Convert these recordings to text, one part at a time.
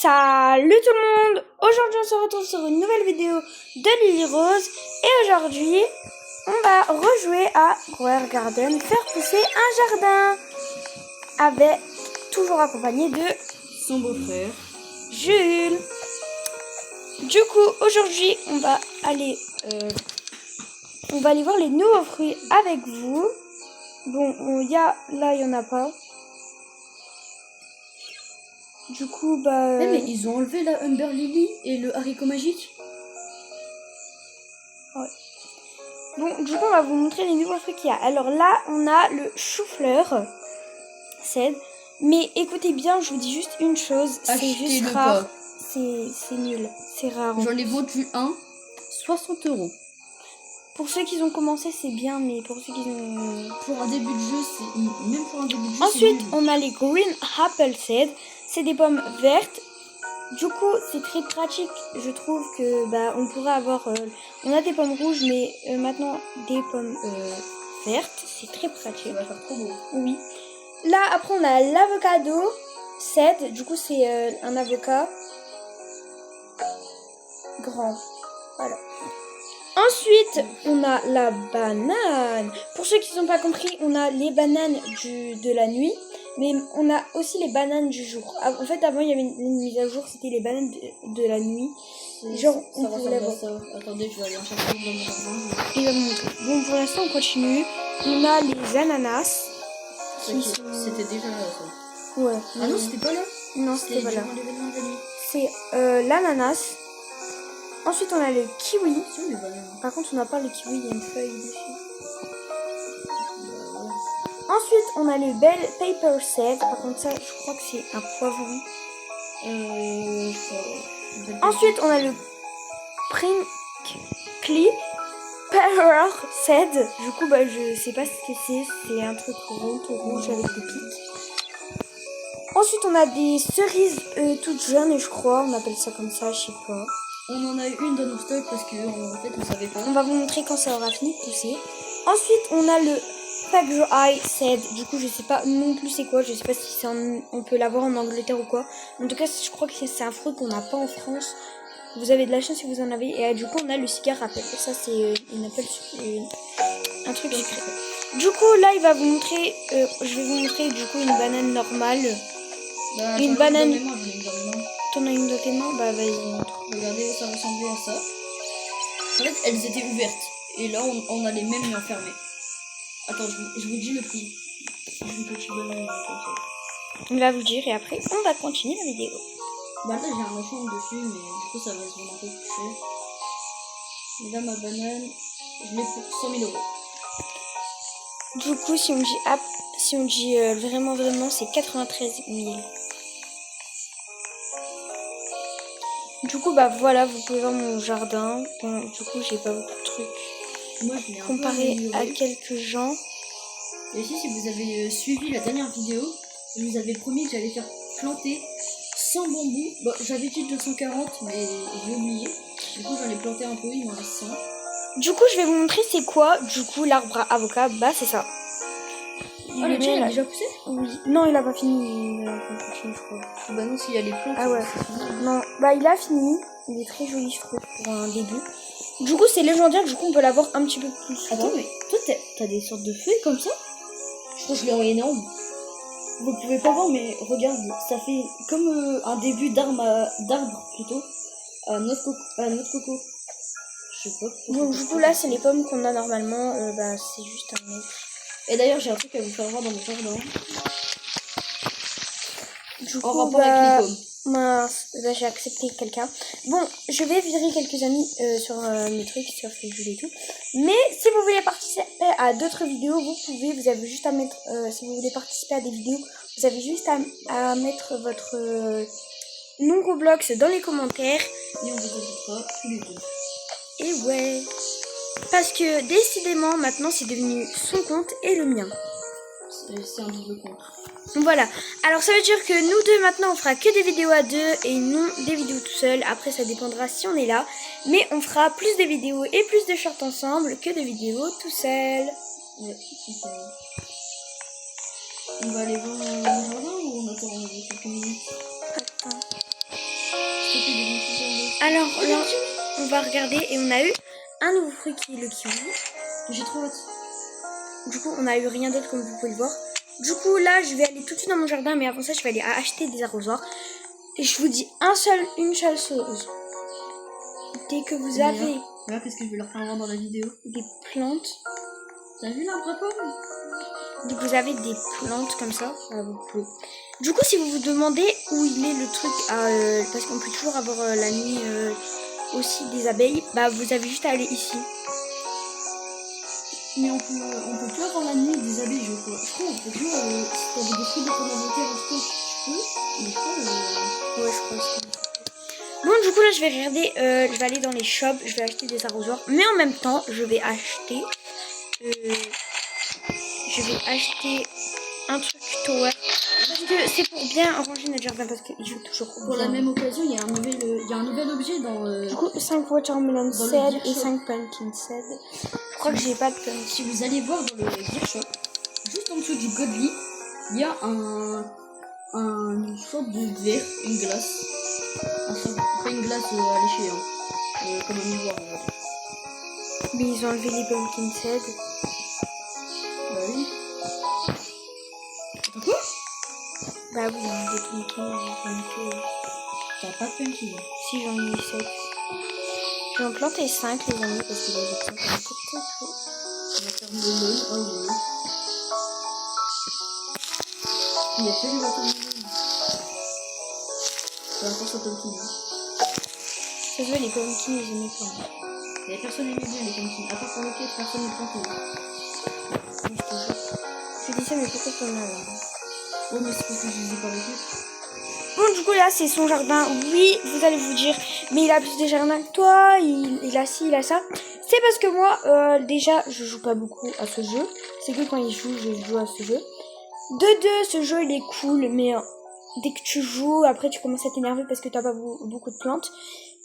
Salut tout le monde! Aujourd'hui on se retrouve sur une nouvelle vidéo de Lily Rose et aujourd'hui on va rejouer à Grower Garden, faire pousser un jardin avec, toujours accompagné de son beau-frère Jules. Du coup aujourd'hui on va aller voir les nouveaux fruits avec vous. Bon, là il y en a pas. Du coup, mais ils ont enlevé la Humber Lily et le haricot magique. Ouais. Bon, du coup, on va vous montrer les nouveaux fruits qu'il y a. Alors là, on a le chou-fleur. Mais écoutez bien, je vous dis juste une chose. C'est juste rare. C'est nul. C'est rare. J'en ai vendu un, 60 €. Pour ceux qui ont commencé, c'est bien, mais pour ceux qui ont... Pour un début de jeu, c'est... Même pour un début de jeu, Ensuite, on a les Green Apple Seed. C'est des pommes vertes. Du coup, c'est très pratique. Je trouve que on pourrait avoir... on a des pommes rouges, mais maintenant des pommes vertes. C'est très pratique. Ça va faire trop beau. Oui. Là, après, on a l'avocado seed. Du coup, c'est un avocat grand. Voilà. Ensuite, on a la banane. Pour ceux qui n'ont pas compris, on a les bananes de la nuit. Mais on a aussi les bananes du jour. En fait, avant, il y avait une mise à jour, c'était les bananes de la nuit. Genre, on pouvait voir. Attendez, je vais aller en chercher dans mon jardin. Il va me montrer. Bon, pour l'instant, on continue. On a les ananas. C'était déjà là, ça. Ouais. Ah non, c'était pas là. Non, c'était pas là. L'événement de la nuit. C'est l'ananas. Ensuite, on a le kiwi. C'est où les bananes? Par contre, on n'a pas le kiwi, il y a une feuille dessus. Ensuite, on a les belles paper seeds. Par contre, ça, je crois que c'est un poivron. Ensuite, on a le prickly pear seed. Du coup, je sais pas ce que c'est. C'est un truc rond, tout rouge avec des pics. Ensuite, on a des cerises toutes jeunes, je crois. On appelle ça comme ça, je sais pas. On en a eu une dans nos stocks parce que en fait, on savait pas. On va vous montrer quand ça aura fini de pousser. Ensuite, on a le Fagr Seed. Du coup, je sais pas non plus c'est quoi. Je sais pas si on peut l'avoir en Angleterre ou quoi. En tout cas, je crois que c'est un fruit qu'on n'a pas en France. Vous avez de la chance si vous en avez. Et du coup, on a le cigare Apple. Ça, c'est un truc secret. Du coup, là, il va vous montrer. Je vais vous montrer du coup une banane normale. Une banane. T'en as une dans tes mains? Bah, vas-y, montre. Regardez, ça ressemblait à ça. En fait, elles étaient ouvertes. Et là, on a les mêmes mais enfermées. Attends, je vous dis le prix. Une petite banane comme ça. On va vous dire et après, on va continuer la vidéo. Bah là, j'ai un enfant dessus, mais du coup, ça va se vendre un peu plus cher. Mais là, ma banane, je l'ai pour 100 000 €. Du coup, si on dit vraiment, c'est 93 000. Du coup, voilà, vous pouvez voir mon jardin. Bon, du coup, j'ai pas beaucoup de trucs. Moi, je l'ai comparé à quelques gens. Et aussi, si vous avez suivi la dernière vidéo, je vous avais promis que j'allais faire planter 100 bambous. Bon, j'avais dit 240, mais j'ai oublié. Du coup, j'en ai planté un peu, il m'en reste 100. Du coup, je vais vous montrer c'est quoi, du coup, l'arbre à avocat. C'est ça. Le tien, il a déjà poussé? Oui. Non, il a pas fini. Il a pas fini, je crois. Bah non, s'il y a les plantes. Ah ouais. Non, il a fini. Il est très joli, je trouve, pour un début. Du coup, c'est légendaire. Du coup, on peut l'avoir un petit peu plus souvent. Attends, mais toi, t'as des sortes de feuilles comme ça? Je crois que je l'ai envoyé énorme. Vous pouvez pas voir, mais regarde, ça fait comme un début d'arbre plutôt. À noix de coco. Je sais pas. Donc, du coup, là, c'est les pommes qu'on a normalement. C'est juste un mec. Et d'ailleurs, j'ai un truc à vous faire voir dans mon jardin. Du coup, en rapport avec les pommes. Mince, j'ai accepté quelqu'un. Bon, je vais virer quelques amis sur mes trucs, sur Facebook et tout. Mais si vous voulez participer à d'autres vidéos, vous avez juste à mettre, si vous voulez participer à des vidéos, vous avez juste à mettre votre nom Roblox dans les commentaires. Et on vous ajoutera tous les deux. Et ouais. Parce que décidément, maintenant, c'est devenu son compte et le mien. C'est un double compte. Voilà, alors ça veut dire que nous deux maintenant on fera que des vidéos à deux et non des vidéos tout seul. Après ça dépendra si on est là. Mais on fera plus de vidéos et plus de shorts ensemble que de vidéos tout seul. Ouais, on va aller voir le jardin ou on attend quelques minutes? Attends. s'il te plaît, des bons Alors là, on va regarder et on a eu un nouveau fruit qui est le kiwi. J'ai trop hâte. Du coup, on a eu rien d'autre comme vous pouvez le voir. Du coup, là, je vais aller tout de suite dans mon jardin, mais avant ça, je vais aller acheter des arrosoirs. Et je vous dis une seule chose. Dès que vous avez Regarde, qu'est-ce que je vais leur faire voir dans la vidéo. des plantes, T'as vu l'arbre à pomme? dès que vous avez des plantes comme ça, vous pouvez. Du coup, si vous vous demandez où il est le truc, parce qu'on peut toujours avoir la nuit aussi des abeilles, bah vous avez juste à aller ici. Mais on peut plus avoir la nuit des abeilles, je crois. Je crois on peut plus, si t'avais des fruits de ton inventaire en stock, tu peux. Mais je crois, Ouais, je crois aussi. Bon, du coup, là, je vais regarder, je vais aller dans les shops, je vais acheter des arrosoirs. Mais en même temps, je vais acheter un truc tower. Parce que c'est pour bien arranger notre jardin, parce qu'il joue toujours pour la même occasion, il y a un nouvel objet dans Du coup, 5 watermelon dans le seed gear et shop. 5 pumpkin seed. Je crois que j'ai pas de pumpkin. Si vous allez voir dans le gear shop, juste en dessous du godly, il y a une sorte de verre, une glace. Pas une glace à lécher, hein. Comme un miroir. Mais ils ont enlevé les pumpkin seed. Bah oui. Attends, quoi? Bah oui, ils ont enlevé les pumpkin. T'as pas de pumpkin. Si, j'en ai 7. Je vais en planter 5, les amis, parce que les autres sont un peu trop. On va faire le melon. Ah oui. Il y a que les watermelons. C'est encore ça pumpkin. Ça se voit, les pumpkins, ils aimaient pas. Il y a personne aimait bien les pumpkins. À part pour le quai, personne n'est planté. Je te jure. Je dis ça, mais pourquoi t'en as là? Oh, mais c'est parce que je les ai pas reçus. Bon, du coup, là, c'est son jardin. Oui, vous allez vous dire, mais il a plus de jardin que toi, il a ci, il a ça. C'est parce que moi, déjà, je joue pas beaucoup à ce jeu. C'est que quand il joue, je joue à ce jeu. De deux, ce jeu, il est cool, mais dès que tu joues, après, tu commences à t'énerver parce que t'as pas beaucoup de plantes.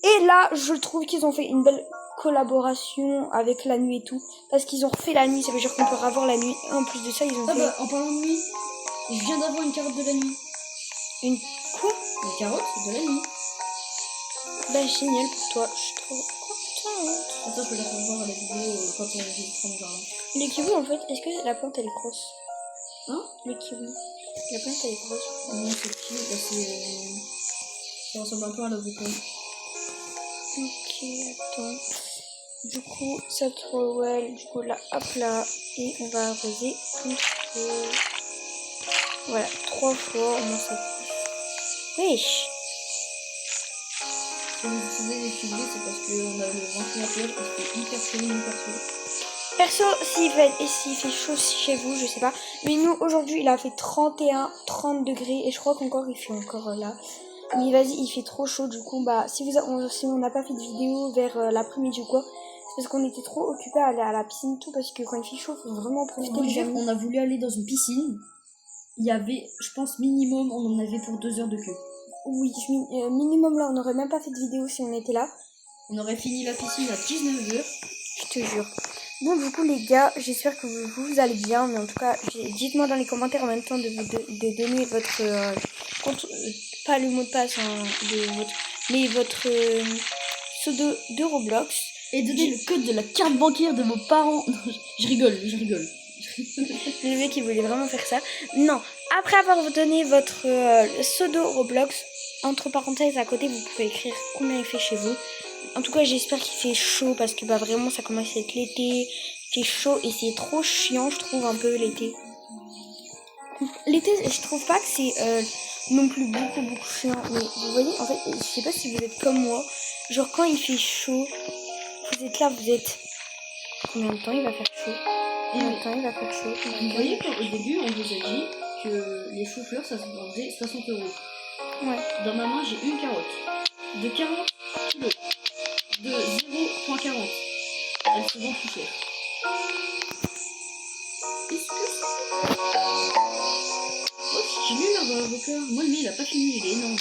Et là, je trouve qu'ils ont fait une belle collaboration avec la nuit et tout. Parce qu'ils ont refait la nuit, ça veut dire qu'on peut avoir la nuit. En plus de ça, ils ont Ah fait bah, en parlant de nuit, je viens d'avoir une carotte de la nuit. une quoi? Une carotte de la nuit. Bah, génial pour toi, je suis trop contente. Attends, je peux la faire voir à la vidéo quand on visitera mon jardin. Les kiwis, en fait, est-ce que la plante elle est grosse? Hein? Les kiwis. La plante elle est grosse. Non, c'est petit, bah ça ressemble un peu à l'avocat. Ok, attends. Du coup, ça trowel, du coup là, hop là, et on va arroser une fois. Voilà, 3 fois, on ça pousse. Wesh! Si vous décidez d'équilibrer, c'est parce qu'on a le ventilateur et c'est hyper chaud, hyper chaud. Perso, s'il fait chaud chez vous, je sais pas. Mais nous, aujourd'hui, il a fait 31, 30 degrés, et je crois qu'encore, il fait encore là. Mais vas-y, il fait trop chaud, du coup, bah, si on n'a pas fait de vidéo vers l'après-midi ou quoi, c'est parce qu'on était trop occupés à aller à la piscine, tout, parce que quand il fait chaud, faut vraiment profiter les amis. On a voulu aller dans une piscine. Il y avait, je pense, minimum, on en avait pour 2 heures de queue. Oui, minimum là, on n'aurait même pas fait de vidéo si on était là. On aurait fini la piscine à 19h. Je te jure. Bon, du coup, les gars, j'espère que vous allez bien. Mais en tout cas, dites-moi dans les commentaires en même temps de donner votre compte, pas le mot de passe mais votre pseudo de Roblox. Et donner le code de la carte bancaire de vos parents. Non, je rigole. Le mec, il voulait vraiment faire ça. Non, après avoir donné votre pseudo Roblox, entre parenthèses à côté, vous pouvez écrire combien il fait chez vous. En tout cas, j'espère qu'il fait chaud parce que bah vraiment, ça commence à être l'été. Il fait chaud et c'est trop chiant, je trouve, un peu l'été. L'été, je trouve pas que c'est non plus beaucoup chiant. Mais vous voyez, en fait, je sais pas si vous êtes comme moi. Genre, quand il fait chaud, vous êtes là, vous êtes... Combien de temps il va faire chaud? Combien de temps il va faire chaud? Vous voyez qu'au début, on vous a dit que les choux-fleurs, ça se vendait 60 €. Ouais. Dans ma main, j'ai une carotte de 40 kg, de 0,40. Elle se vend plus cher. Est-ce que oh, j'ai lu l'arbre avocat. Moi, lui, il a pas fini, il est énorme.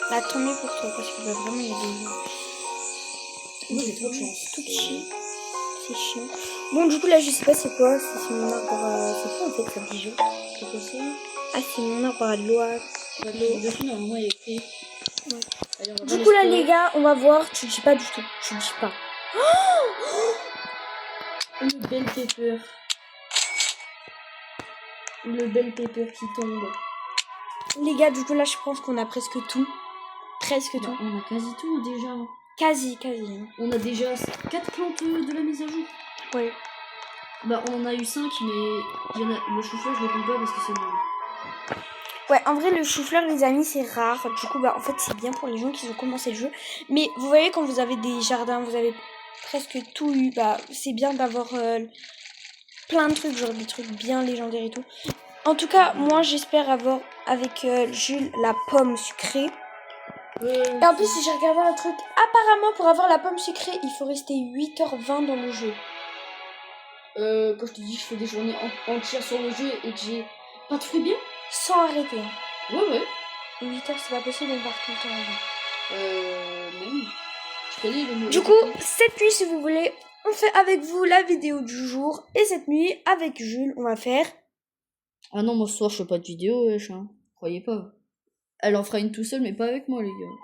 Bah, tant mieux pour toi, parce que bah, vraiment, il y a des... Moi, j'ai trop de chance. Tout petit. C'est chiant. Bon, du coup, là, je sais pas c'est quoi. C'est mon arbre... C'est quoi, en fait, ce bijou? C'est quoi ça? Ah, c'est mon arbre à loi. Dessus, normalement, il y a écrit. Ouais. Allez, on va Du voir coup, là, spoils. les gars, on va voir. Tu dis pas du tout. Tu dis pas. Le bel pepper. Le bel pepper qui tombe. Les gars, du coup, là, je pense qu'on a presque tout. Presque Bah, tout. on a quasi tout déjà. Quasi, quasi. Hein. On a déjà 4 plantes de la mise à jour. Ouais. Bah, on en a eu 5, mais il y en a... le chou-fleur, je le compte pas parce que c'est bon. Ouais, en vrai, le chou-fleur, les amis, c'est rare. Du coup, bah, en fait, c'est bien pour les gens qui ont commencé le jeu. Mais vous voyez, quand vous avez des jardins, vous avez presque tout eu. Bah, c'est bien d'avoir plein de trucs, genre des trucs bien légendaires et tout. En tout cas, moi, j'espère avoir avec Jules la pomme sucrée. Et en plus, si j'ai regardé un truc, apparemment, pour avoir la pomme sucrée, il faut rester 8h20 dans le jeu. Quand je te dis que je fais des journées entières sur le jeu et que j'ai pas de fruits bien. Sans arrêter. Ouais. 8h, c'est pas possible, on part tout le temps en jeu. Même. Je connais le mot. Du coup, cette nuit, si vous voulez, on fait avec vous la vidéo du jour. Et cette nuit, avec Jules, on va faire... Ah non, moi ce soir, je fais pas de vidéo, wesh, hein. Croyez pas. Elle en fera une tout seule, mais pas avec moi, les gars.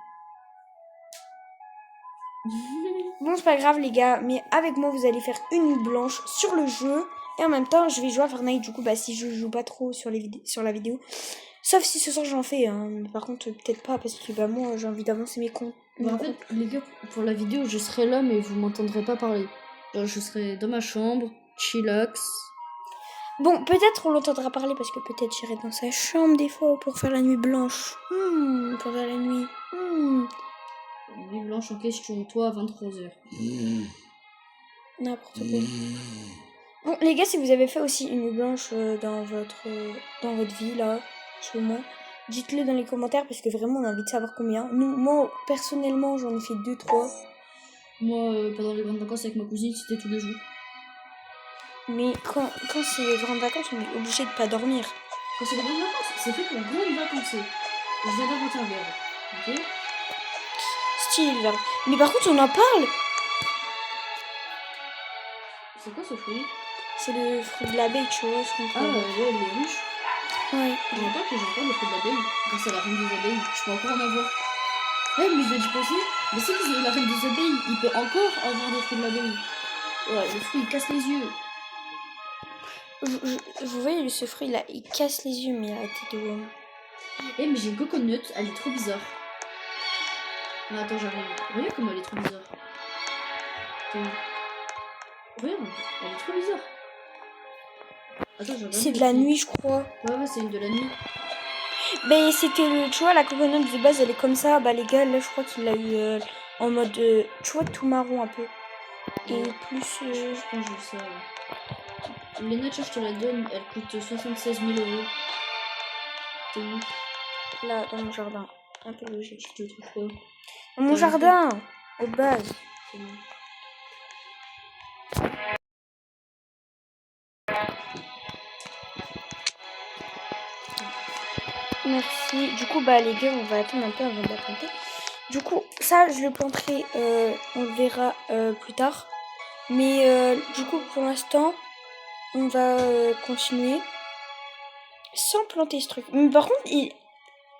Bon, c'est pas grave, les gars, mais avec moi, vous allez faire une nuit blanche sur le jeu. Et en même temps, je vais jouer à Fortnite. Du coup, bah, si je joue pas trop sur la vidéo. Sauf si ce soir, j'en fais. Hein. Mais par contre, peut-être pas, parce que bah, moi, j'ai envie d'avancer mes comptes. Bah, en fait, les gars, pour la vidéo, je serai là, mais vous m'entendrez pas parler. Genre, je serai dans ma chambre, chillax. Bon, peut-être on l'entendra parler, parce que peut-être j'irai dans sa chambre des fois pour faire la nuit blanche. Pour faire la nuit. Nuit blanche en question, toi à 23h. N'importe quoi. Bon, les gars, si vous avez fait aussi une nuit blanche dans votre vie, là, chez moi, dites-le dans les commentaires, parce que vraiment, on a envie de savoir combien. Moi, personnellement, j'en ai fait 2-3. Moi, pendant les grandes vacances avec ma cousine, c'était tous les jours. Mais quand c'est les grandes vacances, on est obligé de pas dormir. Quand c'est les grandes vacances, c'est fait pour grandes vacances. Je viens d'inventer un verbe, ok? Style, le verbe. Mais par contre, on en parle. C'est quoi ce fruit? C'est le fruit de l'abeille, tu vois. Ce qu'on Ah, ouais, les ruches. Ouais. Je vois pas que j'ai encore le fruit de l'abeille. Grâce à la reine des abeilles, je peux encore en avoir. Ouais, mais je vais y penser. Mais c'est que la reine des abeilles, il peut encore avoir des fruits de l'abeille. Ouais, le fruit, il casse les yeux. Vous voyez, ce fruit là, il casse les yeux, mais arrêtez de... Eh, mais j'ai une coconut, elle est trop bizarre. Ah, attends, j'arrive. Regarde comme elle est trop bizarre. Regarde, elle est trop bizarre. Attends, je C'est de la nuit, je crois. Ouais, c'est une de la nuit. Mais c'était le... Tu vois, la coconut de base, elle est comme ça. Bah, les gars, là, je crois qu'il l'a eu en mode... tu vois, tout marron un peu. Et plus... Je pense que je sais. Les nature, je te la donne, elle coûte 76 000 €. T'es où? Là, dans mon jardin. Un peu logique. Je te trouve pas. Dans mon jardin, de base. C'est bon. Merci. Du coup, bah, les gars, on va attendre un peu avant de la planter. Du coup, ça, je le planterai, on le verra plus tard. Mais du coup, pour l'instant, on va continuer sans planter ce truc. Mais par contre,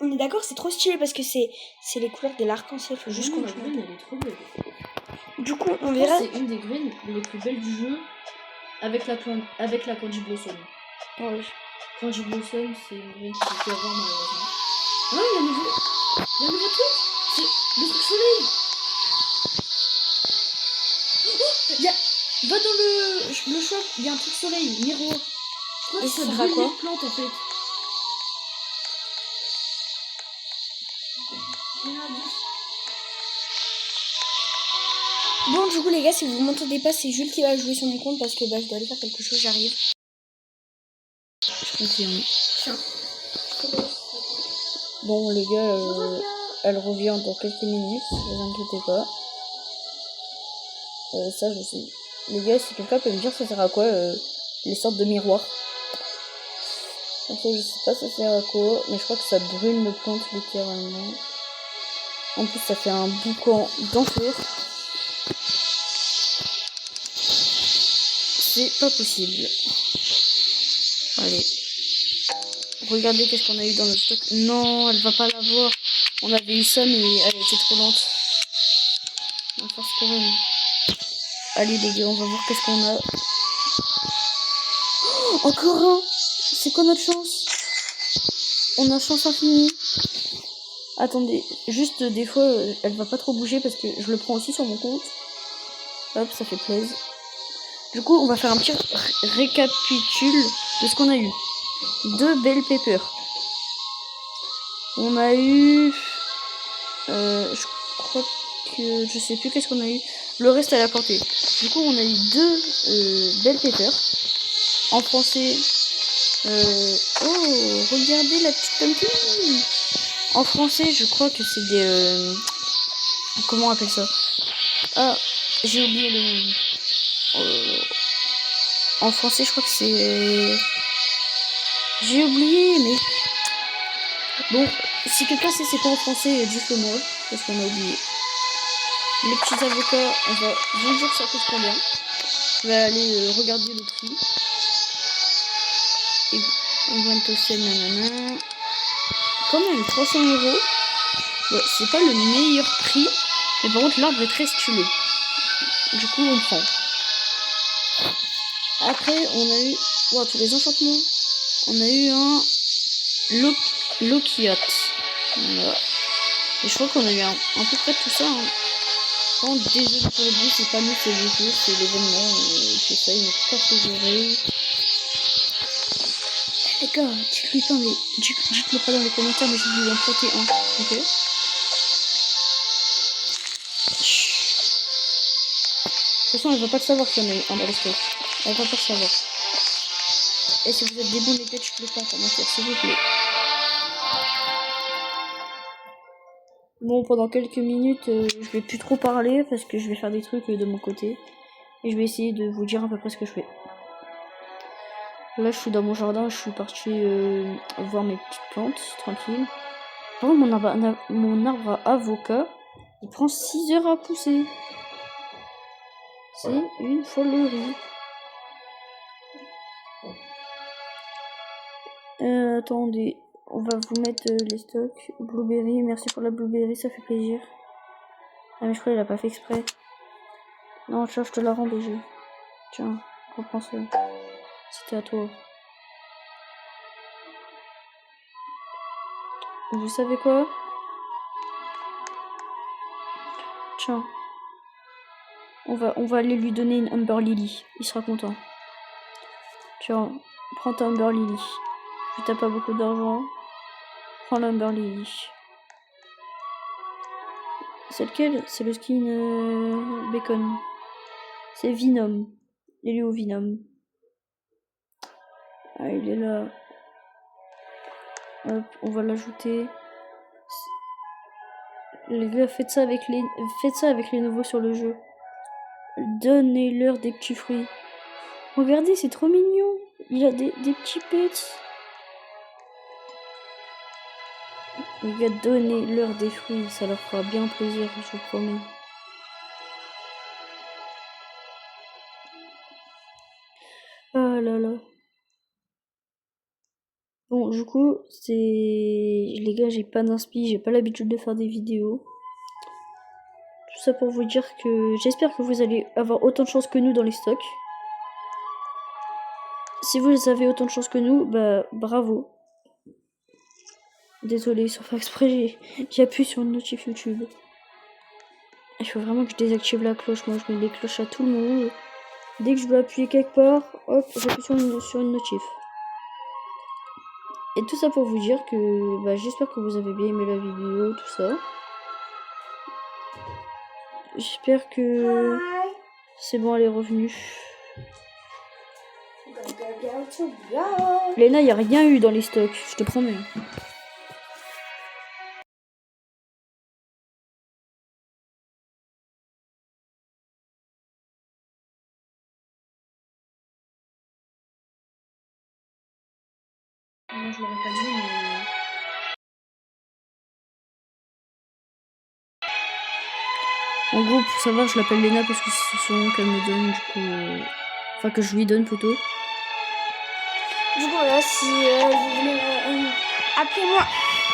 on est d'accord, c'est trop stylé parce que c'est les couleurs de l'arc-en-ciel. Faut juste La continuer. graine, elle est trop belle. Du coup, on Je pense verra. que c'est une des graines les plus belles du jeu avec la Candy Blossom. Ouais. Candy Blossom, c'est une graine que j'ai pu avoir malheureusement. Ah, il y a un nouveau truc. C'est le truc soleil. Oh, il y a... Va dans le shop, il y a un truc soleil, miroir. Je crois que ça brûle les plantes en fait. Bon, du coup, les gars, si vous m'entendez pas, c'est Jules qui va jouer sur mon compte parce que bah, je dois aller faire quelque chose, j'arrive. Je confirme. Bon, les gars, elle revient dans quelques minutes, ne vous inquiétez pas. Ça, je sais. Les gars, si quelqu'un peut me dire ça sert à quoi les sortes de miroirs. Ok, je sais pas ça sert à quoi, mais je crois que ça brûle nos plantes littéralement. En plus, ça fait un boucan d'enfer. C'est pas possible. Allez. Regardez qu'est-ce qu'on a eu dans notre stock. Non, elle va pas l'avoir. On avait eu ça, mais elle était trop lente. On va force quand même. Allez les gars, on va voir qu'est-ce qu'on a. Oh, encore un. C'est quoi notre chance? On a chance infinie. Attendez, juste des fois, elle va pas trop bouger parce que je le prends aussi sur mon compte. Hop, ça fait plaisir. Du coup, on va faire un petit récapitule de ce qu'on a eu. 2 bell peppers. On a eu... je crois que... Je sais plus qu'est-ce qu'on a eu. Le reste à la portée. Du coup, on a eu 2 bell peppers. En français... oh, regardez la petite pumpkin. En français, je crois que c'est des... comment on appelle ça? Ah, j'ai oublié le nom. En français, je crois que c'est... J'ai oublié, mais... Bon, si quelqu'un sait c'est quoi en français, dites-le moi, parce qu'on a oublié. Les petits avocats, on va vous dire ça coûte combien. Je vais aller regarder le prix. Et on va toaster, nanana. Quand même, 300 €. Bon, c'est pas le meilleur prix, mais par contre, l'arbre est très stylé. Du coup, on prend. Après, on a eu... Wow, tous les enchantements. On a eu un... Lokiat. Voilà. Et je crois qu'on a eu à peu près tout ça. Hein. Bon, désolé pour le bruit, c'est pas nous, c'est le jeu, c'est l'événement. C'est ça, il n'est pas trop géré. Les gars, dites-le pas dans les commentaires, mais je vais lui en planter un. Ok. De toute façon, elle va pas le savoir qu'il y en a eu un dans le stock. Elle va pas le savoir. Et si vous êtes des bons les gars, dites-le pas en commentaire, s'il vous plaît. Bon, pendant quelques minutes, je vais plus trop parler parce que je vais faire des trucs de mon côté. Et je vais essayer de vous dire à peu près ce que je fais. Là, je suis dans mon jardin, je suis partie voir mes petites plantes, tranquille. Par contre, mon arbre à avocat, il prend 6 heures à pousser. C'est une folerie. Attendez, on va vous mettre les stocks. Blueberry, merci pour la blueberry, ça fait plaisir. Ah mais je crois qu'elle a pas fait exprès. Non, tiens, je te la rends déjà. Tiens, reprends ça. C'était à toi. Vous savez quoi? Tiens. On va aller lui donner une Amber Lily. Il sera content. Tiens, prends ta Amber Lily. Tu t'as pas beaucoup d'argent. Prends l'Amber Lily. C'est lequel? C'est le skin Bacon. C'est Venom. Il est où Venom? Ah, il est là. Hop, on va l'ajouter. Les gars, faites ça avec les nouveaux sur le jeu. Donnez-leur des petits fruits. Regardez, c'est trop mignon. Il a des petits pets. Les gars, donnez-leur des fruits. Ça leur fera bien plaisir, je vous promets. Ah là là. Bon, du coup, c'est... Les gars, j'ai pas d'inspi, j'ai pas l'habitude de faire des vidéos. Tout ça pour vous dire que j'espère que vous allez avoir autant de chance que nous dans les stocks. Si vous avez autant de chance que nous, bah bravo. Désolé, sans faire exprès, j'appuie sur une notif YouTube. Il faut vraiment que je désactive la cloche. Moi, je mets des cloches à tout le monde. Dès que je dois appuyer quelque part, hop, j'appuie sur une notif. Et tout ça pour vous dire que bah, j'espère que vous avez bien aimé la vidéo, tout ça. J'espère que c'est bon, elle est revenue. Léna, il n'y a rien eu dans les stocks, je te promets. Non, je l'aurais pas dit, mais... En gros, pour savoir, je l'appelle Léna parce que c'est son nom qu'elle me donne, du coup... Enfin, que je lui donne plutôt. Du coup, voilà, si vous voulez appelez-moi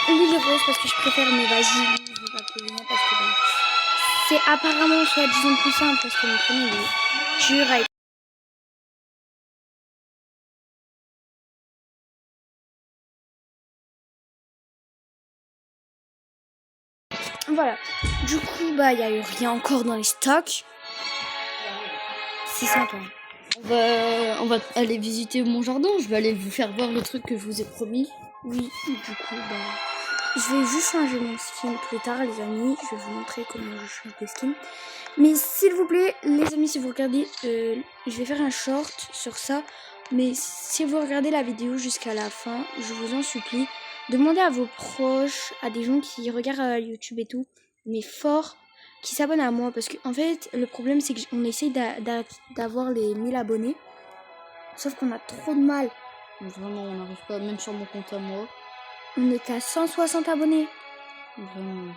Lily Rose parce que je préfère, mais vas-y, je vais pas appeler Lily parce que c'est apparemment soit disons plus simple parce que mon prénom il est dur à écrire. Voilà. Du coup, bah, il y a eu rien encore dans les stocks. C'est sympa. On va aller visiter mon jardin. Je vais aller vous faire voir le truc que je vous ai promis. Oui, du coup, bah, je vais juste changer mon skin plus tard, les amis. Je vais vous montrer comment je change de skin. Mais s'il vous plaît, les amis, si vous regardez, je vais faire un short sur ça. Mais si vous regardez la vidéo jusqu'à la fin, je vous en supplie, demandez à vos proches, à des gens qui regardent YouTube et tout, mais fort, qui s'abonnent à moi. Parce que, en fait, le problème, c'est qu'on essaye d'avoir les 1000 abonnés. Sauf qu'on a trop de mal. Vraiment, on n'arrive pas, même sur mon compte à moi. On est à 160 abonnés. Vraiment.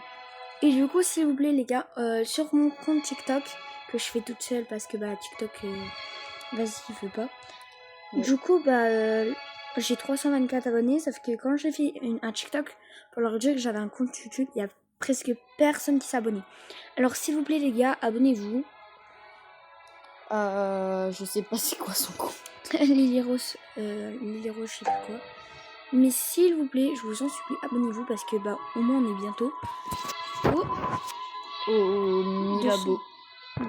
Et du coup, s'il vous plaît, les gars, sur mon compte TikTok, que je fais toute seule parce que bah TikTok, vas-y, il veut pas. Ouais. Du coup, bah, j'ai 324 abonnés, sauf que quand j'ai fait un TikTok pour leur dire que j'avais un compte YouTube, il y a presque personne qui s'abonnait. Alors, s'il vous plaît, les gars, abonnez-vous. Je sais pas c'est quoi son compte. Lily Rose, je sais pas quoi. Mais s'il vous plaît, je vous en supplie, abonnez-vous parce que bah au moins on est bientôt au 1000 abos.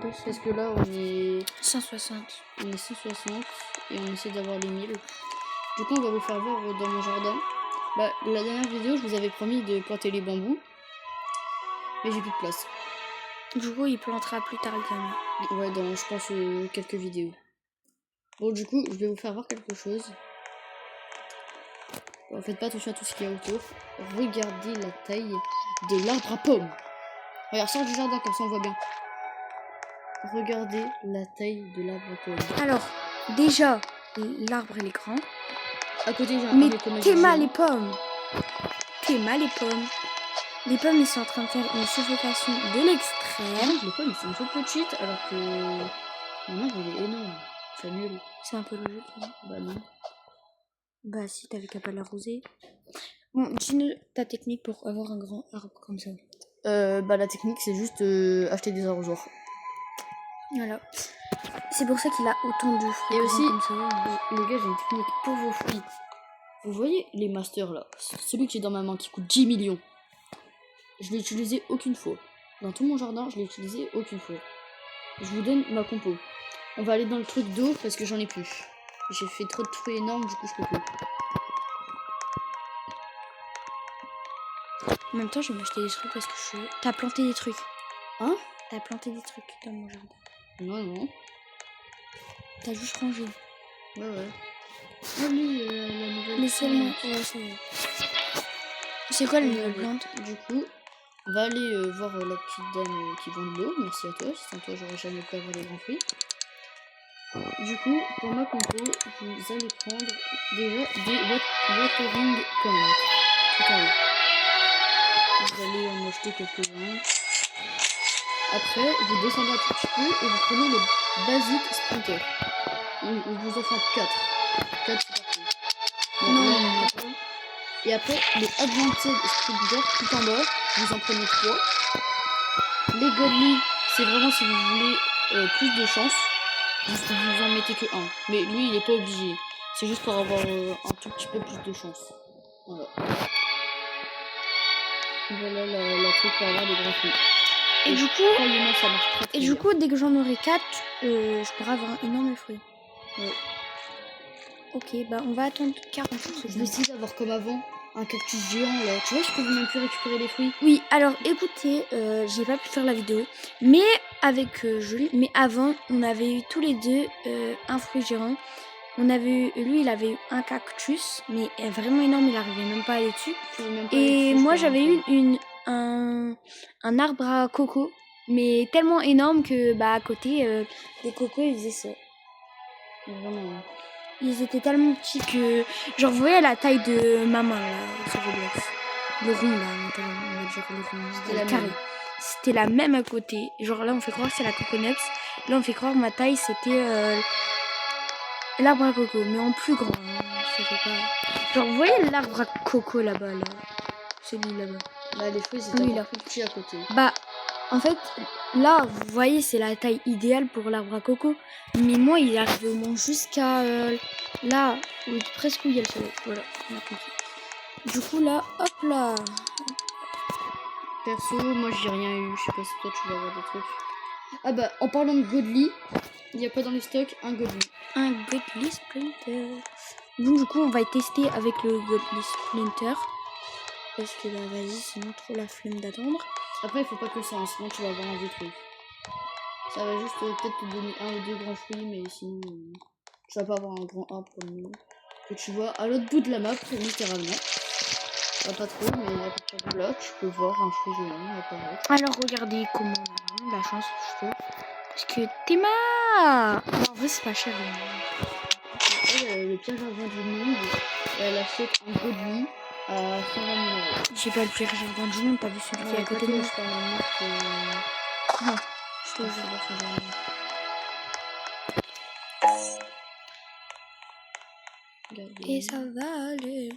Parce que là on est 160. On est 160 et on essaie d'avoir les 1000. Du coup on va vous faire voir dans mon jardin. Bah la dernière vidéo je vous avais promis de planter les bambous. Mais j'ai plus de place. Du coup il plantera plus tard les amis. Ouais, dans je pense quelques vidéos. Bon du coup je vais vous faire voir quelque chose. Bon, faites pas attention à tout ce qu'il y a autour. Regardez la taille de l'arbre à pommes. Regarde, sors du jardin comme ça on voit bien. Regardez la taille de l'arbre à pommes. Alors, déjà, l'arbre il est grand. À côté j'ai un mais t'es mal les pommes. T'es mal les pommes. Les pommes ils sont en train de faire une suffocation de l'extrême. Les pommes ils sont toutes petites alors que mon arbre il est énorme. C'est nul. C'est un peu logique. Hein. Bah non. Bah si, t'avais qu'à pas l'arroser. Bon, dis-nous ta technique pour avoir un grand arbre comme ça. Bah la technique c'est juste acheter des arrosoirs. Voilà. C'est pour ça qu'il a autant de fruits. Et aussi, comme ça. Les gars, j'ai une technique pour vos fruits. Vous voyez les masters là, celui qui est dans ma main qui coûte 10 millions. Je l'ai utilisé aucune fois. Dans tout mon jardin, je l'ai utilisé aucune fois. Je vous donne ma compo. On va aller dans le truc d'eau parce que j'en ai plus. J'ai fait trop de fruits énormes, du coup je peux plus. En même temps, je vais m'acheter des trucs parce que je... T'as planté des trucs. Hein? T'as planté des trucs dans mon jardin. Non, non. T'as juste rangé. Ouais. Ah oui, la nouvelle... Mais seulement... Ouais, c'est vrai. C'est quoi la nouvelle plante? Du coup, on va aller voir la petite dame qui vend de l'eau. Merci à toi. Sans toi, j'aurais jamais pu avoir les grands fruits. Du coup, pour ma compo, vous allez prendre déjà des watering cans. Tout en haut. Vous allez en acheter quelques-uns. Après, vous descendez un tout petit peu et vous prenez les basiques sprinters. On vous en fait 4. 4 c'est parti. Non. Et après, les advanced sprinters tout en bas, vous en prenez 3. Les godly, c'est vraiment si vous voulez plus de chance. Vous en mettez que 1. Mais lui, il est pas obligé. C'est juste pour avoir un tout petit peu plus de chance. Voilà. Voilà la truc pour avoir des grands fruits. Et du coup, croyez-moi, ça marche très, très et bien. du coup, dès que j'en aurai 4, je pourrai avoir un énorme fruit. Ouais. Ok, bah on va attendre 40 secondes. Je vais essayer d'avoir comme avant un cactus géant là. Tu vois, je peux même plus récupérer les fruits. Oui, alors écoutez, j'ai pas pu faire la vidéo, mais avec Julie, mais avant, on avait eu tous les deux un fruit géant. On avait eu, lui, il avait eu un cactus, mais vraiment énorme, il arrivait même pas à aller dessus. Et moi, j'avais eu un arbre à coco, mais tellement énorme que bah à côté des cocos, ils faisaient ça. Vraiment. Ils étaient tellement petits que genre vous voyez la taille de ma main là sur Roblox. Le rond là, on va dire le rond. C'était le carré. C'était la même à côté. Genre là on fait croire que c'est la coconuts. Là on fait croire que ma taille c'était l'arbre à coco, mais en plus grand. Hein. ça fait pas. Genre, vous voyez l'arbre à coco là-bas, là. Celui là-bas. Bah, les fruits, c'est Oui, encore là. plus petit à côté. Bah, en fait, là, vous voyez, c'est la taille idéale pour l'arbre à coco. Mais moi, il arrive au moins jusqu'à là, presque où il y a le soleil. Voilà, on a compris. Du coup, là, hop là. Perso, moi, j'ai rien eu. Je sais pas si toi, tu vas avoir des trucs. Ah bah, en parlant de Godly, il n'y a pas dans les stocks un Godly. Un Godly Splinter. Donc, du coup, on va tester avec le Godly Splinter. Parce que, bah, vas-y, sinon, trop la flemme d'attendre. Après, il faut pas que ça, hein, sinon tu vas avoir un vieux truc. Ça va juste peut-être te donner un ou deux grands fruits, mais sinon, tu vas pas avoir un grand arbre pour le moment. Que tu vois à l'autre bout de la map, littéralement. Pas trop, mais à partir de là, tu peux voir un fruit géant apparaître. Alors, regardez comment on a vraiment de la chance, je trouve. Parce que Théma, en vrai, c'est pas cher. Elle, le pire jardin du monde, elle achète un Godly à 120 000 €. J'ai pas le pire jardin du monde, t'as vu celui qui est à côté de moi. Je parle d'un mec que... Non, Je te jure, voir son jardin. Regardez. et ça va aller.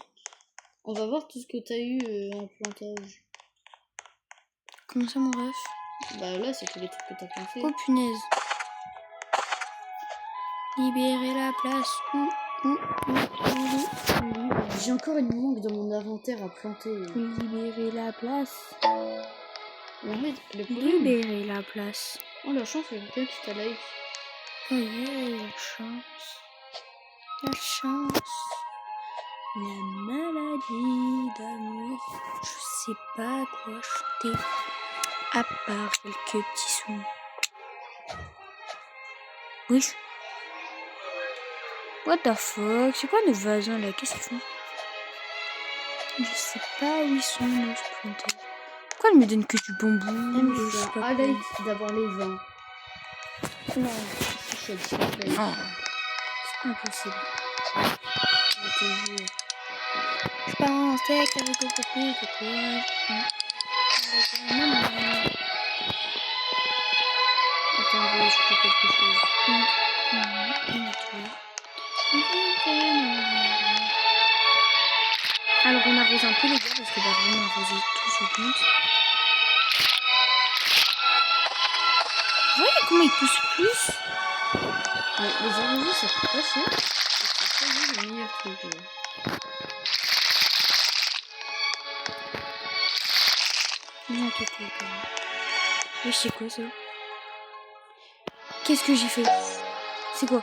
On va voir tout ce que t'as eu en plantage. Comment ça, mon ref? Bah là, c'est tous les trucs que t'as plantés. Oh punaise. Libérer la place. J'ai encore une mangue dans mon inventaire à planter. Libérer la place. Mais en fait, le problème... Libérer la place. Oh, la chance, il y a quelqu'un qui t'a like. Oh yeah, la chance. La chance. La maladie d'amour. Je sais pas quoi chanter. À part quelques petits sons. Oui. What the fuck? C'est quoi nos voisins là? Qu'est-ce qu'ils font? Je sais pas où ils sont nos splinters. Pourquoi elle me donne que du bambou? Je suis à l'aide d'avoir les 20. Non. Je suis à Non. C'est impossible. Je te jure. Je pensais que t'avais compris que toi. Attendez, je fais quelque chose. Alors on arrose un peu les gars parce que bah vraiment arroser tout ce compte. Vous voyez comment il pousse plus? Mais les arrosés, ça coûte pas cher. C'est pas le meilleur truc. Ne inquiétez pas. Mais c'est quoi ça? Qu'est-ce que j'ai fait? C'est quoi?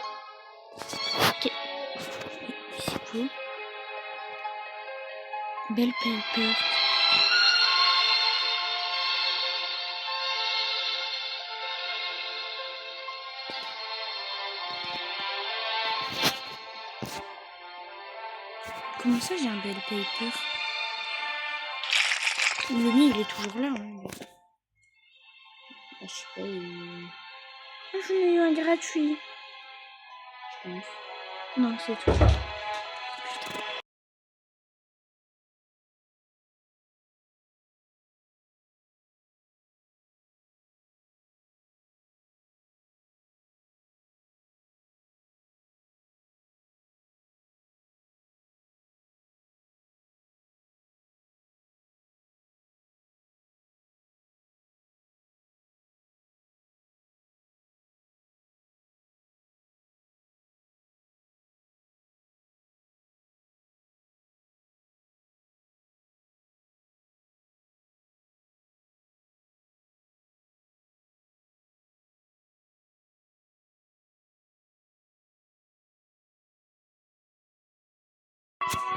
C'est quoi? Belle paper. Comment ça j'ai un belle paper? Le mien il est toujours là. Hein. Ah, je sais pas. Ah, j'en ai eu un gratuit. Je pense. Non, c'est tout.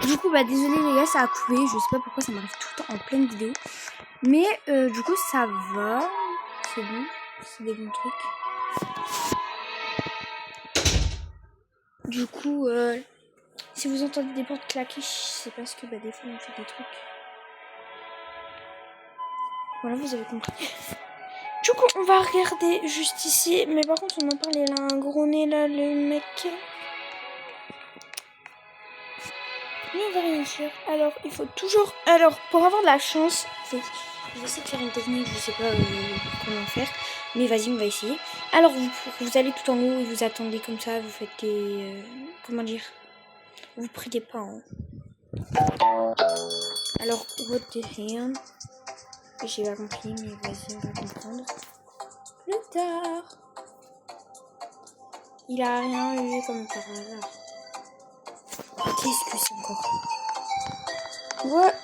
Du coup, bah désolé les gars, ça a coupé. Je sais pas pourquoi ça m'arrive tout le temps en pleine vidéo. Mais du coup, ça va. C'est bon. C'est des bons trucs. Du coup, si vous entendez des portes claquer, c'est parce que bah, des fois on fait des trucs. Voilà, vous avez compris. Du coup, on va regarder juste ici. Mais par contre, on en parlait là, un gros nez là, le mec. Mais on va rien faire. Alors, il faut toujours... Alors, pour avoir de la chance, je vais essayer de faire une technique, je sais pas comment faire. Mais vas-y, on va essayer. Alors, vous allez tout en haut et vous attendez comme ça, vous faites des... comment dire? Vous priez pas, hein. Alors, what the hell? J'ai pas compris, mais vas-y, on va comprendre. Plus tard. Il a rien eu comme par hasard. Qu'est-ce que c'est encore? What?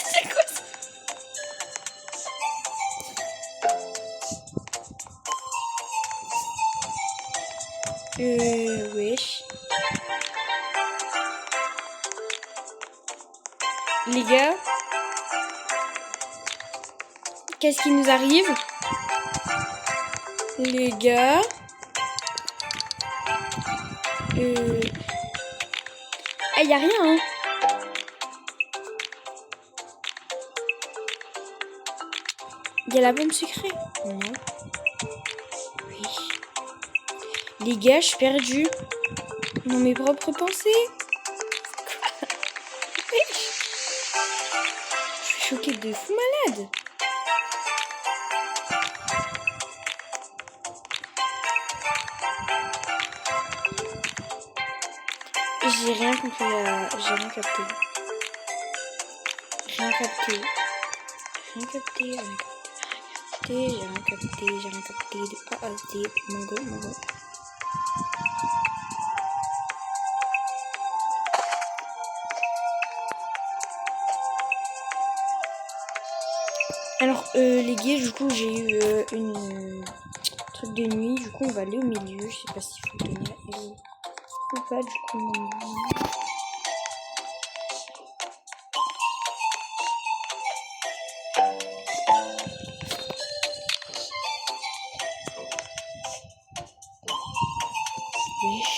C'est quoi ça? Wesh. Les gars, qu'est-ce qui nous arrive? Les gars, y a rien, hein? Y a la bombe secrète? Non. Oui. Les gars, je suis perdue dans mes propres pensées. Quoi? Oui. Je suis choquée de fou malade. J'ai rien compris, j'ai rien capté. Rien capté. Rien capté, rien capté, j'ai rien capté, j'ai rien capté de A à Z, mon go. Alors, les gars, du coup, j'ai eu une truc de nuit, du coup, on va aller au milieu, je sais pas s'il faut donner à elle ou pas, du coup, wesh.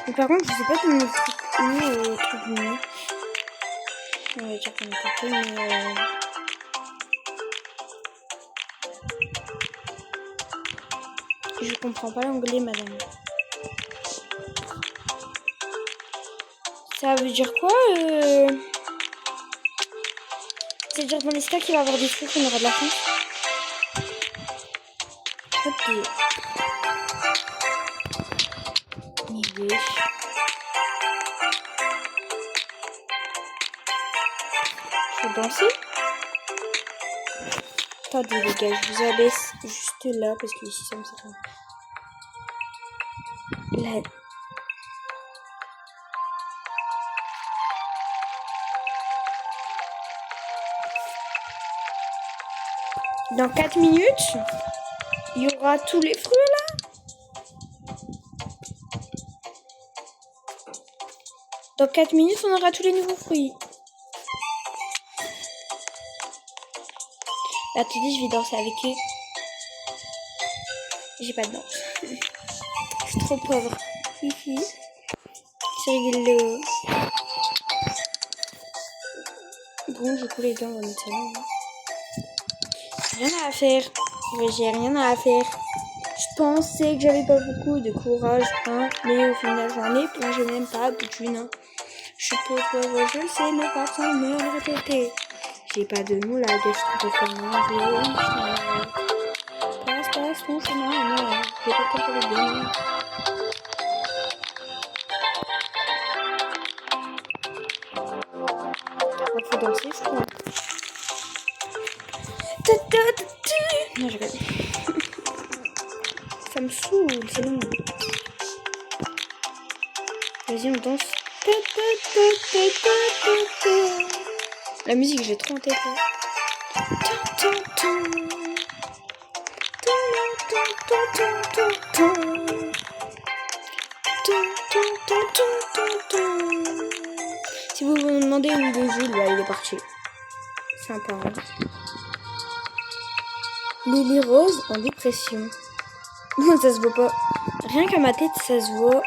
Mais par contre, je sais pas d'où me truc de nuit. On va dire qu'on est compris, mais je comprends pas l'anglais, madame. Ça veut dire quoi Ça veut dire dans les stacks qu'il va y avoir des trucs, on aura de la chance. Ok. Wesh. Faut danser? Attendez les gars, je vous abaisse juste là parce que ici ça me sert. Là. Dans 4 minutes, il y aura tous les fruits là. Dans 4 minutes, on aura tous les nouveaux fruits. Attendez, je vais danser avec eux. J'ai pas de danse. Je suis trop pauvre. Hihi. C'est rigolo. Bon, du coup, les gars, on va mettre ça là. Rien à faire. J'ai rien à faire. Je pensais que j'avais pas beaucoup de courage, hein, mais au final, j'en ai plein. Je n'aime pas de thunes. Hein. Je suis pauvre, je le sais, mais pas sans me le répéter. J'ai pas de moula, je trouve comment je passe ton chemin, non, j'ai pas temps pour les deux. Il faut danser, je crois. Non, je rigole. Ça me saoule, c'est long. Vas-y, on danse. La musique, j'ai trop en tête. Là. Si vous vous demandez où il est Jules, bah, il est parti. Sympa. Hein. Lily Rose en dépression. Non, ça se voit pas. Rien qu'à ma tête, ça se voit.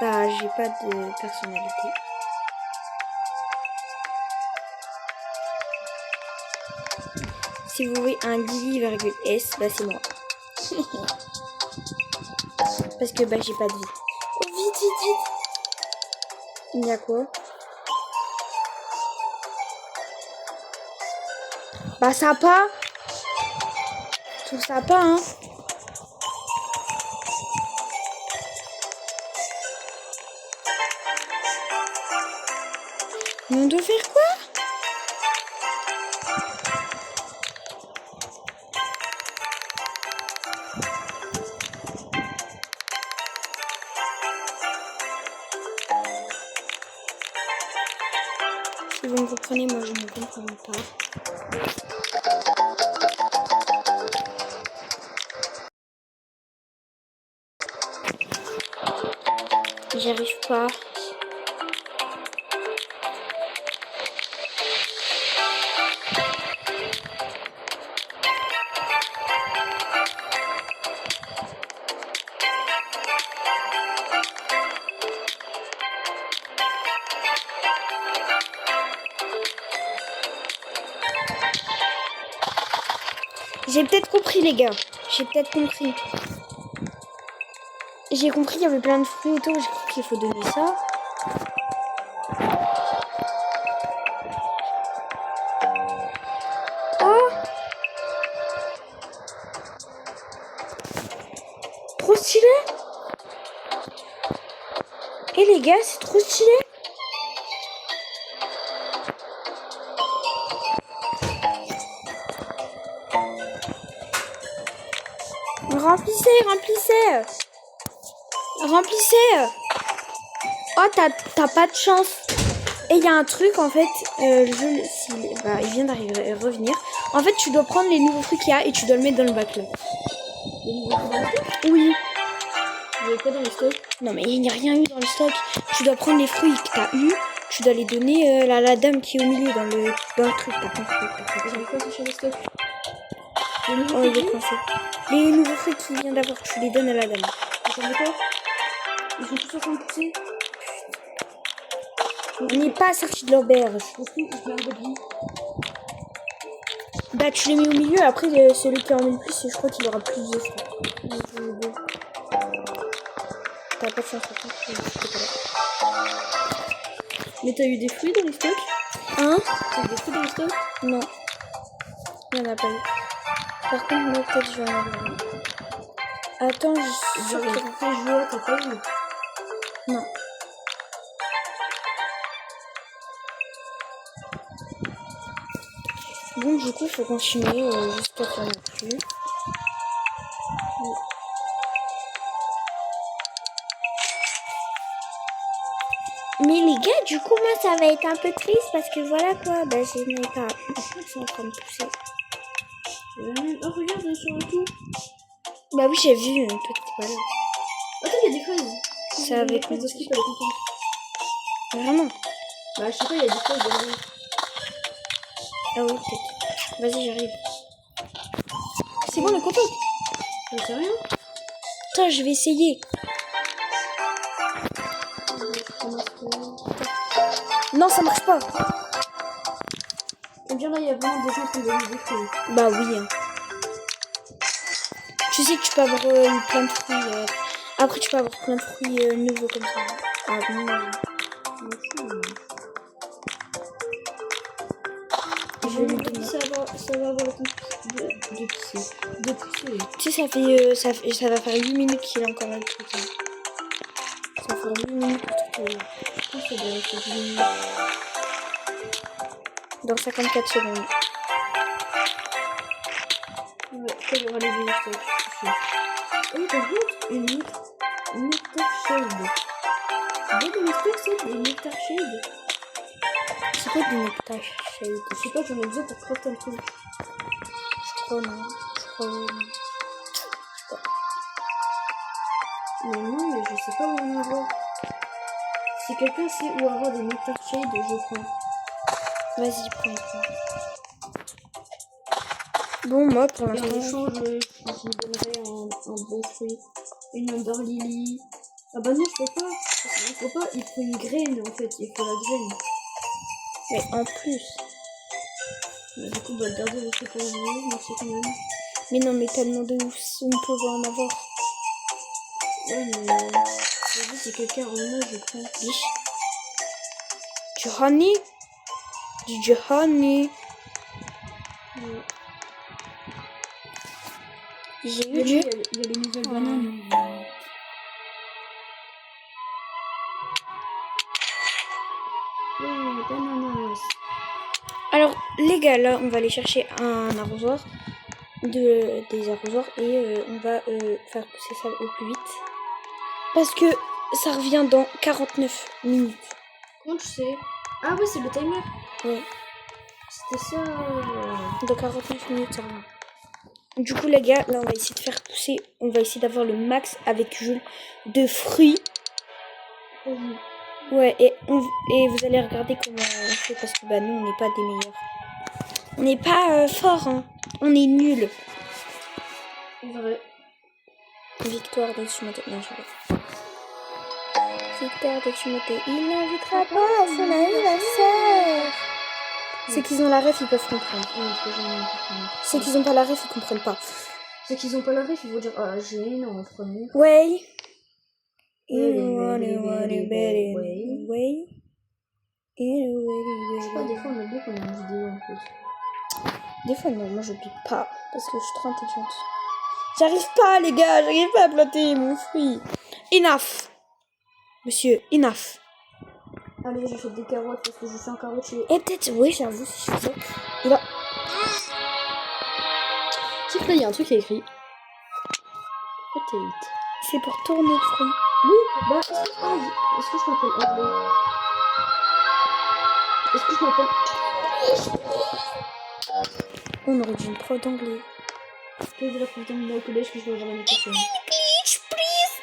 Bah, j'ai pas de personnalité. Si vous voyez un Lily, S, bah c'est moi. Parce que bah j'ai pas de vie. Oh, vite, vite, vite. Il y a quoi? Bah sympa. Tout sympa, hein. Mais on doit faire quoi? Si vous me comprenez, moi je ne comprends pas. J'y arrive pas. J'ai peut-être compris les gars. J'ai peut-être compris. J'ai compris qu'il y avait plein de fruits autour. J'ai compris qu'il faut donner ça. Oh! Trop stylé! Et les gars, c'est trop stylé! Remplissez, remplissez! Remplissez! Oh, t'as pas de chance! Et il y a un truc en fait, il vient d'arriver, revenir. En fait, tu dois prendre les nouveaux fruits qu'il y a et tu dois le mettre dans le bac là. Les nouveaux fruits dans le stock? Oui. Il y avait quoi dans le stock? Non, mais il n'y a rien eu dans le stock. Tu dois prendre les fruits que t'as eu, tu dois les donner à la dame qui est au milieu dans le truc. T'as compris. J'avais quoi sur le stock? Oh, il est coincé. Les nouveaux fruits qu'il vient d'avoir, tu les donnes à la dame. J'en ai quoi? Ils sont tous en train de pousser. On n'est pas sorti de l'auberge. Est-ce que je mets un peu de vie? Bah, tu les mets au milieu. Après, celui qui en met le plus, je crois qu'il aura plus de fruits. T'as pas de chance, Mais t'as eu des fruits dans les stocks? Hein? T'as eu des fruits dans les stocks? Non. Il n'y en a pas eu. Par contre, moi, peut-être je vais en avoir. Attends, je suis sûre qu'il y a- Après, je vois, t'as pas eu? Non. Bon, du coup, il faut continuer jusqu'à qu'il n'y en ait plus. Mais les gars, du coup, moi, ça va être un peu triste parce que voilà quoi, bah, je n'ai pas. Ils sont en train de pousser. Oh, regarde, sur le tout. Bah oui, j'ai vu, toi, t'étais pas là. Attends, il y a des fraises. Ça avait des fraises de skip, elle est contente. Vraiment? Bah, je sais pas, il y a des fraises derrière. Ah oui, peut-être. Vas-y, j'arrive. C'est bon, elle est contente. Je sais rien. Attends, je vais essayer. Non, ça marche pas. Et bien là, il y a vraiment des gens qui donnent des fruits. Bah oui. Hein. Tu sais que tu peux avoir plein de fruits. Après, tu peux avoir plein de fruits nouveaux comme ça. Ah bon. Je vais lui donner. Ça va avoir le temps de pousser. De pousser. Tu sais, ça va faire 8 minutes qu'il a encore là le truc. Hein. Ça va faire 8 minutes le truc. Je pense que ça doit être 10 minutes. Dans 54 secondes. Ouais, quand il y aura les deux stocks. Oh, par contre, une nectar shade. Dans les stocks, c'est des nectar shade. C'est quoi du nectar shade? Je sais pas, j'en ai besoin pour crafter un truc. Je crois non. Je crois oui. Mais non, mais je sais pas où en avoir. Si quelqu'un sait où avoir des nectar shade, je prends. Vas-y, prends. Bon, moi pour Et en l'instant. échange, je me donnerais un bon fruit. Une Amber Lily. Ah bah non, je peux pas. Il faut pas, il faut une graine en fait, il faut la graine. Mais en plus. Bah, du coup, bah, garder le truc pour vous, merci quand même. Mais non, mais tellement de ouf, on peut en avoir. Ouais, mais vas-y, c'est quelqu'un en moi, je prends. Biche. Du honey. Du honey. J'ai eu Il du... y a les nouvelles bananes. Ouais, bananas. Alors, les gars, là, on va aller chercher un arrosoir. Des arrosoirs. Et on va faire pousser ça au plus vite. Parce que ça revient dans 49 minutes. Comment tu sais? Ah ouais, c'est le timer. Ouais. C'était ça. Dans 49 minutes, ça revient. Du coup, les gars, là, on va essayer de faire pousser. On va essayer d'avoir le max avec Jules de fruits. Ouais, et vous allez regarder comment on fait. Parce que bah, nous, on n'est pas des meilleurs. On n'est pas forts, hein. On est nuls. Vrai. Victoire de Timothée. Non, je vais. Victoire de Timothée. Il n'invitera pas à son anniversaire. Ceux qui ont la ref, ils peuvent comprendre. Ceux qui n'ont pas la ref, ils comprennent pas. Ceux qui n'ont pas la ref, ils vont dire ah, j'ai une en premier. Ouais. Je sais pas, des fois on oublie qu'on a une vidéo en plus. Des fois, non, moi j'oublie pas. Parce que je suis trop intelligente. J'arrive pas, les gars, j'arrive pas à planter mon fruit. Enough. Monsieur, enough. Allez, j'achète des carottes parce que je suis un carotier. Et peut-être, oui, j'avoue, si je fais ça. Il va. Tu sais que là, il y a un truc qui est écrit. Potate. C'est pour tourner le fruit. Oui, bah, est-ce que je m'appelle André? Est-ce que je m'appelle... On aurait dû une prof d'anglais. Je vais dire au collège que je vais avoir l'année prochaine. English, please.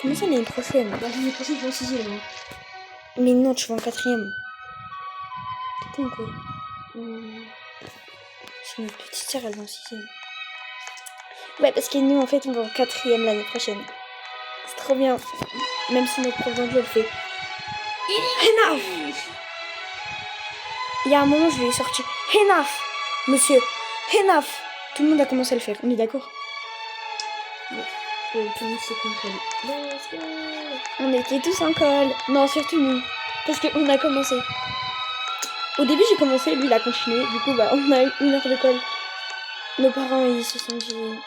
Comment ça, l'année prochaine? Bah, l'année prochaine, je vais en 6ème. Hein. Mais non, tu vas en 4ème. T'es con, quoi. C'est notre petite sœur, elle va en 6ème. Ouais, parce que nous, en fait, on va en 4ème l'année prochaine. C'est trop bien. Même si notre prof d'anglais, elle fait... Enough. Il y a un moment, je lui ai sorti Enough, monsieur, enough. Tout le monde a commencé à le faire, on est d'accord? Tout le monde s'est compris. Let's go. On était tous en colle. Non, surtout nous. Parce qu'on a commencé. Au début, j'ai commencé, lui, il a continué. Du coup, bah, on a eu 1 heure de colle. Nos parents, ils se sont dit...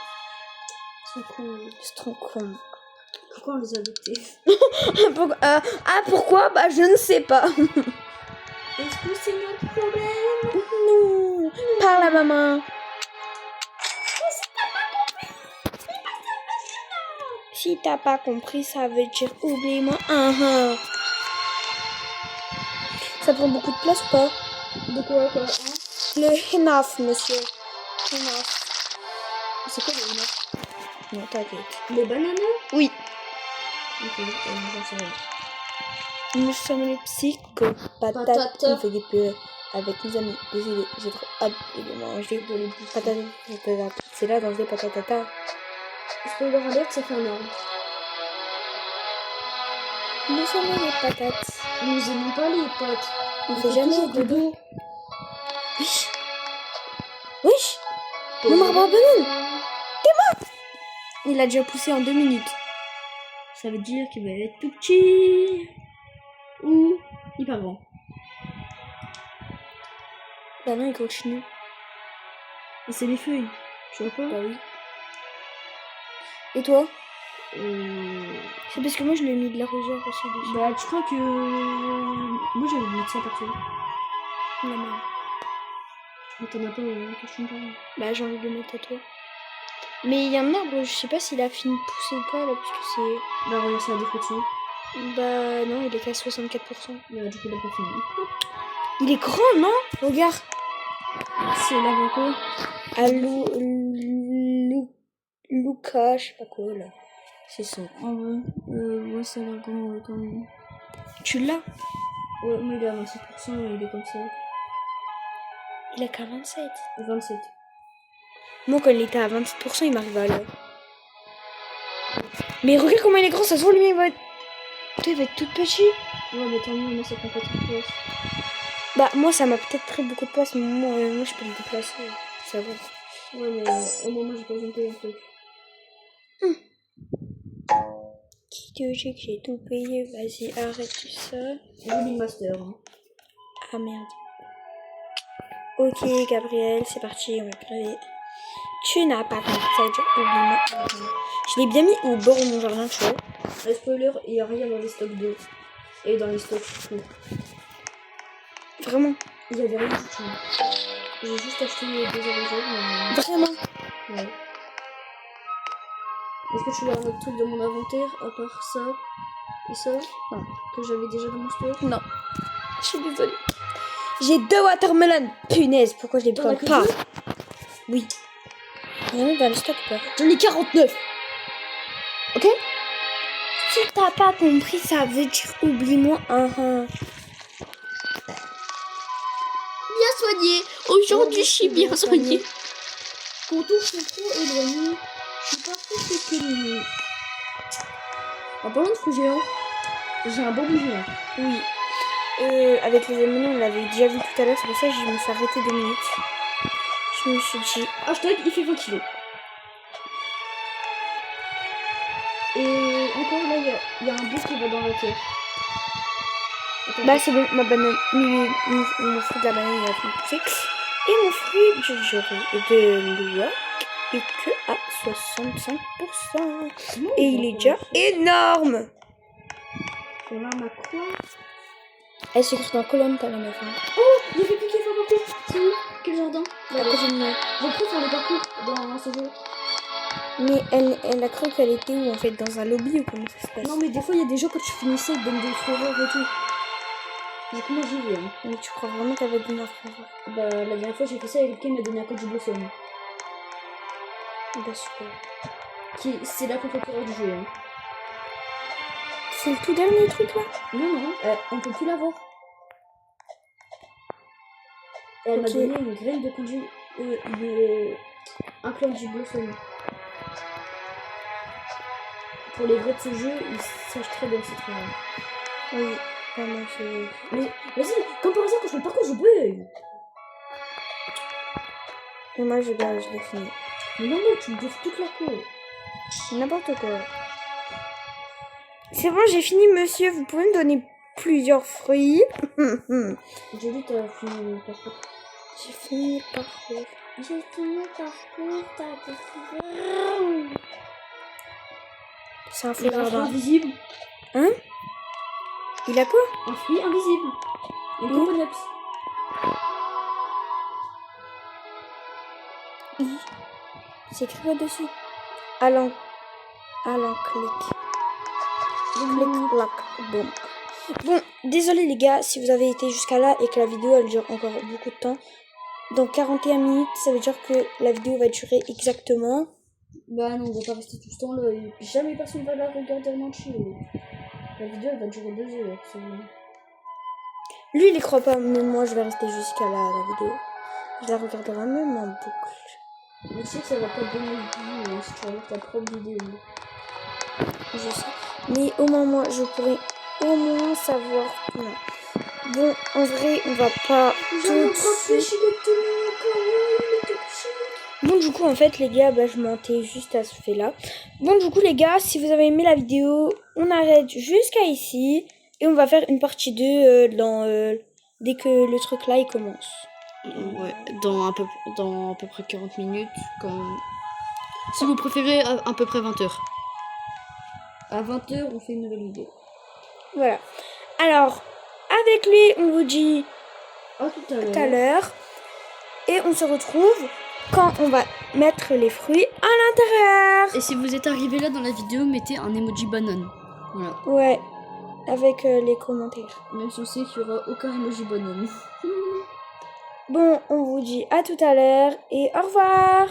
C'est cool. C'est trop con. Pourquoi on les a adoptés? Pourquoi? Bah, je ne sais pas. Est-ce que c'est notre problème? Non. Parle à maman. Si t'as pas compris, ça veut dire oublie-moi. Ça prend beaucoup de place ou pas? De quoi, hein? Le enough, monsieur. Enough. C'est quoi les enough? Non, t'inquiète. Les bananes? Oui. Ok, j'en sais rien. Nous sommes les psychopathes. Patates. On fait des peurs avec nos amis. Désolé, j'ai trop hâte de manger de les patates. C'est là dans les patatata. Spoiler alert, ça fait un ordre. Nous sommes les patates. Nous aimons pas les potes. On fait jamais de dos. Wesh. Wesh. Le marbre à banane. Il a déjà poussé en 2 minutes. Ça veut dire qu'il va être tout petit. Ou hyper grand. Bah non, il continue. Et c'est les feuilles. Tu vois pas? Bah oui. Et toi? C'est parce que moi je l'ai mis de l'arroseur aussi dessus. Bah, je crois que. Moi j'avais mis ça perso. Non, non. Mais t'en as pas question pas. Bah j'ai envie de le mettre à toi. Mais il y a un arbre, je sais pas s'il a fini de pousser ou pas là, parce que c'est... Bah, regarde, ça a des fruits. Bah non, il est qu'à 64%. Mais du coup, il a pas fini. Il est grand, non? Regarde. C'est la quoi? Luca, je sais pas quoi là. C'est ça. Ah ouais, ouais, ça a l'air grand quand même. Tu l'as? Ouais, mais il est à 26%, il est comme ça. Il a qu'à 27. 27. Moi, quand il était à 27%, il m'arrive à l'heure. Mais regarde comment il est grand, ça se voit, lui, il va être... Toi, il va être tout petit. Ouais, mais tant mieux, moi, ça prend pas trop de place. Bah, moi, ça m'a peut-être pris beaucoup de place, mais moi je peux le déplacer. Ça va. Ouais, mais au moment j'ai pas besoin de payer un truc. Qui te dit que j'ai tout payé? Vas-y, arrête tout ça. J'ai mis le master. Hein. Ah merde. Ok, Gabriel, c'est parti, on va crever. Tu n'as pas compris ça, oublie-moi. Je l'ai bien mis au bord de mon jardin, tu vois. Le spoiler, il n'y a rien dans les stocks d'eau. Et dans les stocks tout. Vraiment. Il y avait rien du tout. J'ai juste acheté les 2 arroseurs, mais... Vraiment. Ouais. Est-ce que tu veux un autre truc de mon inventaire, à part ça et ça? Non. Que j'avais déjà dans mon stock? Non. Je suis désolée. J'ai 2 watermelons. Punaise, pourquoi je les T'en as prends que pas? 2? Oui. Il y en a dans le stock ou pas? J'en ai 49. Ok? Si t'as pas compris, ça veut dire oublie-moi. Bien soigné. Aujourd'hui, je suis bien soigné. Contours sont trop éloignés. Je suis pas très économie. En parlant de fruits géants, j'ai un bon géant. Oui. Avec les amis, on l'avait déjà vu tout à l'heure, c'est pour ça que je me suis arrêtée 2 minutes. Je me suis dit... Hashtag, il fait 20 kilos. Et encore là, il y a un bout qui va dans la terre. Attends, Bah c'est bon, ma banane, mon fruit de la banane il a fini de pousser. Et mon fruit du jour de l'oie est que à 65%. non, Et il est déjà énorme. On a ma quoi? Elle s'écrit dans la colonne, t'as la meuf. Hein. Oh, il y avait plus qui fait un parcours. C'est où? Quel jardin? La cousine. J'ai cru faire le parcours dans ce jeu. Mais elle a cru qu'elle était où en fait? Dans un lobby ou comment ça se passe? Non, mais des fois, il y a des jeux quand tu finissais, ils te donnent des frayeurs et tout. Du coup, moi, j'y vais. Hein. Mais tu crois vraiment qu'elle va donner un frère? Bah, la dernière fois, j'ai fait ça et quelqu'un m'a donné un code du Blossom. Bah super. C'est la préférée du jeu. Hein. C'est le tout dernier truc là? Non, non, on peut plus l'avoir. Elle m'a Ok. donné une graine de conduit. Un clan du Blossom. Pour les vrais de ce jeu, ils sachent très bien que c'est très rare. Oui, vraiment c'est... Mais vas-y, comme par hasard, quand je fais le parcours, je bug. Et moi je l'ai fini. Mais non, non, tu me bouffes toute la cour. N'importe quoi. C'est bon, j'ai fini, monsieur. Vous pouvez me donner plusieurs fruits. J'ai dit, t'as fini le parcours. J'ai fini le parcours. J'ai fini le parcours, t'as fini. C'est un fruit Il a un fruit jardin. invisible. Hein? Il a quoi? Un fruit invisible. Une coconuts. C'est écrit là-dessus. Allant. Clic. Clic, clac, boum. Bon, désolé les gars, si vous avez été jusqu'à là et que la vidéo elle dure encore beaucoup de temps. Dans 41 minutes, ça veut dire que la vidéo va durer exactement. Bah non, on va pas rester tout ce temps là. Et jamais personne va la regarder en entier. La vidéo elle va durer 2 heures. C'est bon. Lui il y croit pas, mais moi je vais rester jusqu'à là la vidéo. Je la regarderai même en boucle. Mais tu sais que ça va pas te donner de vue si tu regardes ta propre vidéo. Je sais. Mais au moins moi je pourrais au moins savoir. Non. Bon, en vrai, on va pas tout de suite. Bon, du coup, en fait, les gars, bah, je mentais juste à ce fait-là. Bon, du coup, les gars, si vous avez aimé la vidéo, on arrête jusqu'à ici. Et on va faire une partie 2 dès que le truc là, il commence. Ouais, dans à peu près 40 minutes. Comme... Si vous préférez, à peu près 20 heures. À 20 heures, on fait une nouvelle vidéo. Voilà. Alors, avec lui, on vous dit À tout à l'heure. Et on se retrouve quand on va mettre les fruits à l'intérieur. Et si vous êtes arrivé là dans la vidéo, mettez un emoji banane. Voilà. Ouais, avec les commentaires. Même si on sait qu'il n'y aura aucun emoji banane. Bon, on vous dit à tout à l'heure et au revoir.